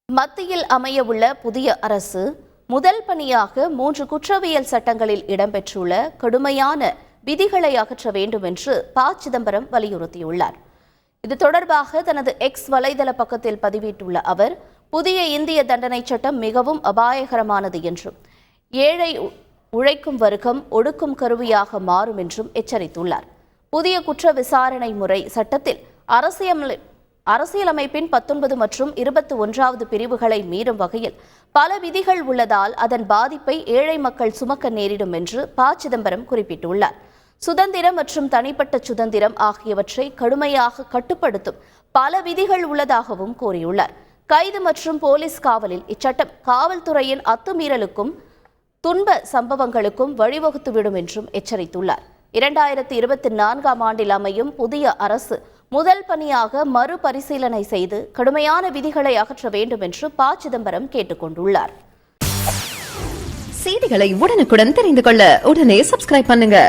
மத்தியில் அமையவுள்ள புதிய அரசு முதல் பணியாக 3 குற்றவியல் சட்டங்களில் இடம்பெற்றுள்ள கடுமையான விதிகளை அகற்ற வேண்டும் என்று ப. சிதம்பரம் வலியுறுத்தியுள்ளார். இது தொடர்பாக தனது எக்ஸ் வலைதள பக்கத்தில் பதிவிட்டுள்ள அவர், புதிய இந்திய தண்டனை சட்டம் மிகவும் அபாயகரமானது என்றும், ஏழை உழைக்கும் வர்க்கம் ஒடுக்கும் கருவியாக மாறும் என்றும் எச்சரித்துள்ளார். புதிய குற்ற விசாரணை முறை சட்டத்தில் அரசியலமைப்பின் 19 மற்றும் 21வது பிரிவுகளை மீறும் வகையில் பல விதிகள் உள்ளதால் அதன் பாதிப்பை ஏழை மக்கள் சுமக்க நேரிடும் என்று ப. சிதம்பரம் குறிப்பிட்டுள்ளார். சுதந்திரம் மற்றும் தனிப்பட்ட சுதந்திரம் ஆகியவற்றை கடுமையாக கட்டுப்படுத்தும் பல விதிகள் உள்ளதாகவும் கூறியுள்ளார். கைது மற்றும் போலீஸ் காவலில் இச்சட்டம் காவல்துறையின் அத்துமீறலுக்கும் துன்ப சம்பவங்களுக்கும் வழிவகுத்துவிடும் என்றும் எச்சரித்துள்ளார். 2024ஆம் ஆண்டில் அமையும் புதிய அரசு முதல் பணியாக மறுபரிசீலனை செய்து கடுமையான விதிகளை அகற்ற வேண்டும் என்று ப. சிதம்பரம் கேட்டுக் கொண்டுள்ளார். செய்திகளை உடனுக்குடன் தெரிந்து கொள்ள உடனே சப்ஸ்கிரைப் பண்ணுங்க.